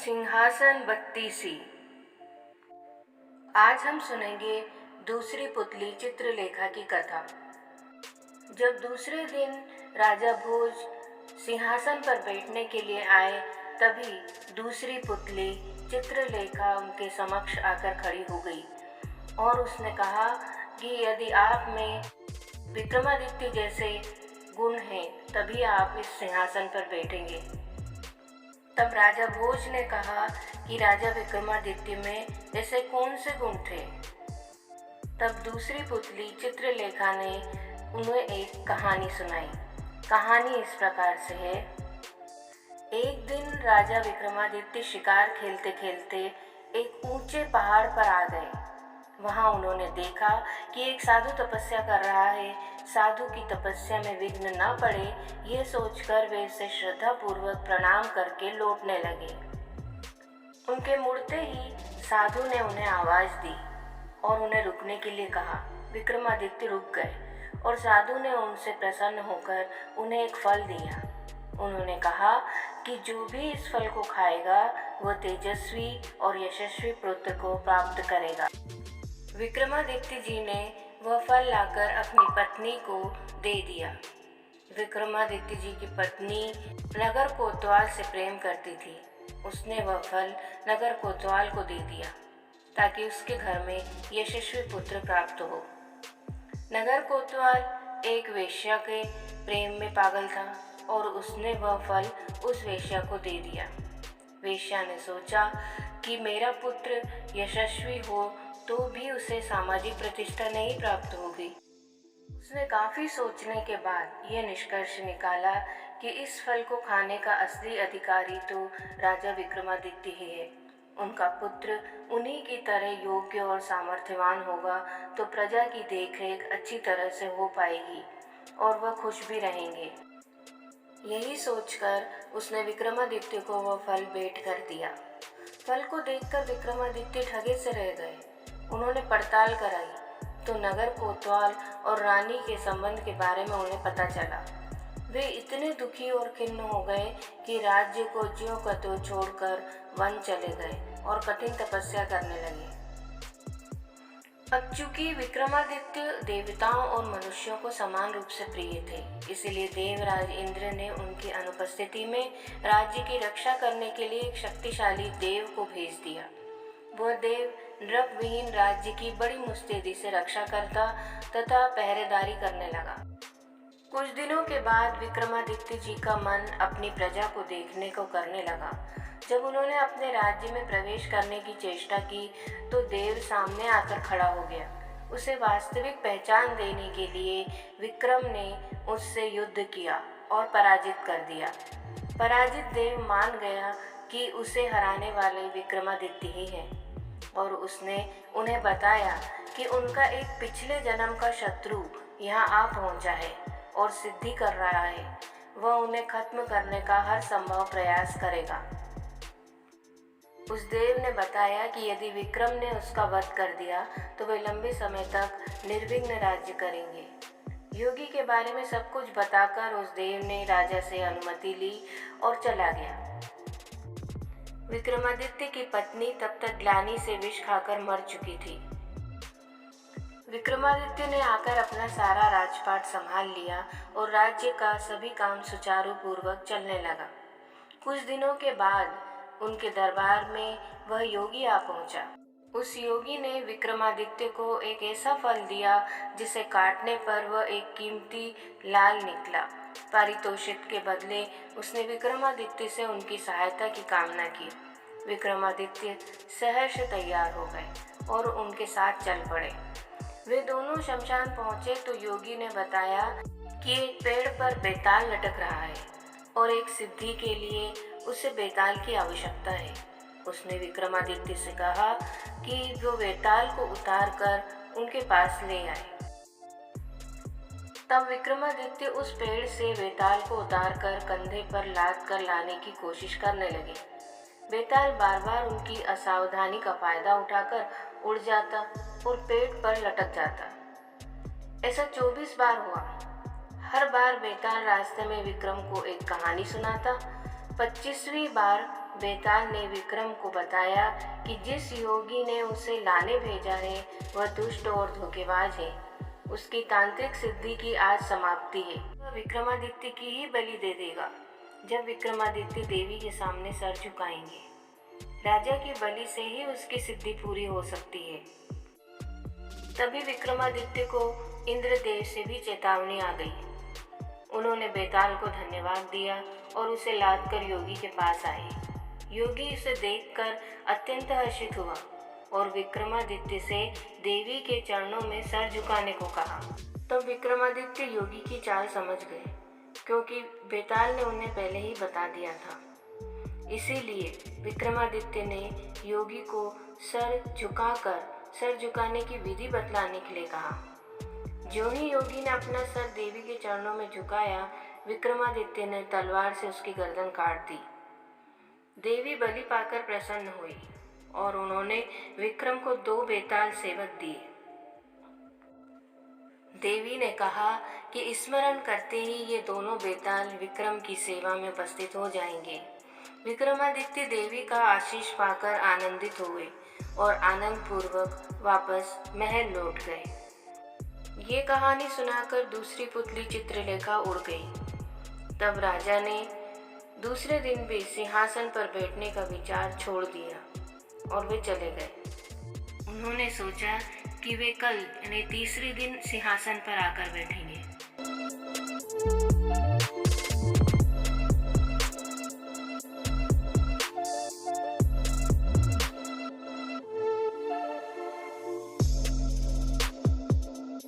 सिंहासन बत्तीसी। आज हम सुनेंगे दूसरी पुतली चित्रलेखा की कथा। जब दूसरे दिन राजा भोज सिंहासन पर बैठने के लिए आए, तभी दूसरी पुतली चित्रलेखा उनके समक्ष आकर खड़ी हो गई और उसने कहा कि यदि आप में विक्रमादित्य जैसे गुण हैं, तभी आप इस सिंहासन पर बैठेंगे। तब राजा भोज ने कहा कि राजा विक्रमादित्य में ऐसे कौन से गुण थे। तब दूसरी पुतली चित्रलेखा ने उन्हें एक कहानी सुनाई। कहानी इस प्रकार से है। एक दिन राजा विक्रमादित्य शिकार खेलते खेलते एक ऊंचे पहाड़ पर आ गए। वहां उन्होंने देखा कि एक साधु तपस्या कर रहा है। साधु की तपस्या में विघ्न न पड़े, यह सोचकर वे उसे श्रद्धापूर्वक प्रणाम करके लौटने लगे। उनके मुड़ते ही साधु ने उन्हें आवाज दी और उन्हें रुकने के लिए कहा। विक्रमादित्य रुक गए और साधु ने उनसे प्रसन्न होकर उन्हें एक फल दिया। उन्होंने कहा कि जो भी इस फल को खाएगा वह तेजस्वी और यशस्वी पुत्र को प्राप्त करेगा। विक्रमादित्य जी ने वह फल लाकर अपनी पत्नी को दे दिया। विक्रमादित्य जी की पत्नी नगर कोतवाल से प्रेम करती थी। उसने वह फल नगर कोतवाल को दे दिया ताकि उसके घर में यशस्वी पुत्र प्राप्त हो। नगर कोतवाल एक वेश्या के प्रेम में पागल था और उसने वह फल उस वेश्या को दे दिया। वेश्या ने सोचा कि मेरा पुत्र यशस्वी हो तो भी उसे सामाजिक प्रतिष्ठा नहीं प्राप्त होगी। उसने काफी सोचने के बाद यह निष्कर्ष निकाला कि इस फल को खाने का असली अधिकारी तो राजा विक्रमादित्य ही है। उनका पुत्र उन्हीं की तरह योग्य और सामर्थ्यवान होगा तो प्रजा की देखरेख अच्छी तरह से हो पाएगी और वह खुश भी रहेंगे। यही सोचकर उसने विक्रमादित्य को वह फल भेंट कर दिया। फल को देखकर विक्रमादित्य ठगे से रह गए। उन्होंने पड़ताल कराई तो नगर कोतवाल और रानी के संबंध के बारे में उन्हें पता चला। वे इतने दुखी और खिन्न हो गए कि राज्य को ज्यों का त्यों छोड़कर वन चले गए और कठिन तपस्या करने लगे। अब चूंकि विक्रमादित्य देवताओं और मनुष्यों को समान रूप से प्रिय थे, इसलिए देवराज इंद्र ने उनकी अनुपस्थिति में राज्य की रक्षा करने के लिए एक शक्तिशाली देव को भेज दिया। वह देव नृप विहीन राज्य की बड़ी मुस्तैदी से रक्षा करता तथा पहरेदारी करने लगा। कुछ दिनों के बाद विक्रमादित्य जी का मन अपनी प्रजा को देखने को करने लगा। जब उन्होंने अपने राज्य में प्रवेश करने की चेष्टा की तो देव सामने आकर खड़ा हो गया। उसे वास्तविक पहचान देने के लिए विक्रम ने उससे युद्ध किया और पराजित कर दिया। पराजित देव मान गया कि उसे हराने वाले विक्रमादित्य ही हैं और उसने उन्हें बताया कि उनका एक पिछले जन्म का शत्रु यहाँ आ पहुँचा है और सिद्धि कर रहा है। वह उन्हें खत्म करने का हर संभव प्रयास करेगा। उस देव ने बताया कि यदि विक्रम ने उसका वध कर दिया तो वे लंबे समय तक निर्विघ्न राज्य करेंगे। योगी के बारे में सब कुछ बताकर उस देव ने राजा से अनुमति ली और चला गया। विक्रमादित्य की पत्नी तब तक ग्लानि से विष खाकर मर चुकी थी। विक्रमादित्य ने आकर अपना सारा राजपाट संभाल लिया और राज्य का सभी काम सुचारू पूर्वक चलने लगा। कुछ दिनों के बाद उनके दरबार में वह योगी आ पहुंचा। उस योगी ने विक्रमादित्य को एक ऐसा फल दिया जिसे काटने पर वह एक कीमती लाल निकला। पारितोषिक के बदले उसने विक्रमादित्य से उनकी सहायता की कामना की। विक्रमादित्य सहर्ष तैयार हो गए और उनके साथ चल पड़े। वे दोनों शमशान पहुंचे तो योगी ने बताया कि एक पेड़ पर बेताल लटक रहा है और एक सिद्धि के लिए उसे बेताल की आवश्यकता है। उसने विक्रमादित्य से कहा कि वो बेताल को उतार कर उनके पास ले आए। तब विक्रमादित्य उस पेड़ से बेताल को उतारकर कंधे पर लाद कर लाने की कोशिश करने लगे। बेताल बार बार उनकी असावधानी का फायदा उठाकर उड़ जाता और पेड़ पर लटक जाता। ऐसा 24 बार हुआ। हर बार बेताल रास्ते में विक्रम को एक कहानी सुनाता। 25वीं बार बेताल ने विक्रम को बताया कि जिस योगी ने उसे लाने भेजा है वह दुष्ट और धोखेबाज है। उसकी तांत्रिक सिद्धि की आज समाप्ति है। वह विक्रमादित्य की ही बलि दे देगा। जब विक्रमादित्य देवी के सामने सर झुकाएंगे, राजा की बलि से ही उसकी सिद्धि पूरी हो सकती है। तभी विक्रमादित्य को इंद्रदेव से भी चेतावनी आ गई। उन्होंने बेताल को धन्यवाद दिया और उसे लादकर योगी के पास आए। योगी उसे देखकर अत्यंत हर्षित हुआ और विक्रमादित्य से देवी के चरणों में सर झुकाने को कहा। तब विक्रमादित्य योगी की चाल समझ गए, क्योंकि बेताल ने उन्हें पहले ही बता दिया था। इसीलिए विक्रमादित्य ने योगी को सर झुकाने की विधि बतलाने के लिए कहा। जो ही योगी ने अपना सर देवी के चरणों में झुकाया, विक्रमादित्य ने तलवार से उसकी गर्दन काट दी। देवी बलि पाकर प्रसन्न हुई और उन्होंने विक्रम को 2 बेताल सेवक दिए। देवी ने कहा कि स्मरण करते ही ये दोनों बेताल विक्रम की सेवा में उपस्थित हो जाएंगे। विक्रमादित्य देवी का आशीष पाकर आनंदित हुए और आनंद पूर्वक वापस महल लौट गए। ये कहानी सुनाकर दूसरी पुतली चित्रलेखा उड़ गई। तब राजा ने दूसरे दिन भी सिंहासन पर बैठने का विचार छोड़ दिया और वे चले गए। उन्होंने सोचा कि वे कल यानी तीसरे दिन सिंहासन पर आकर बैठेंगे।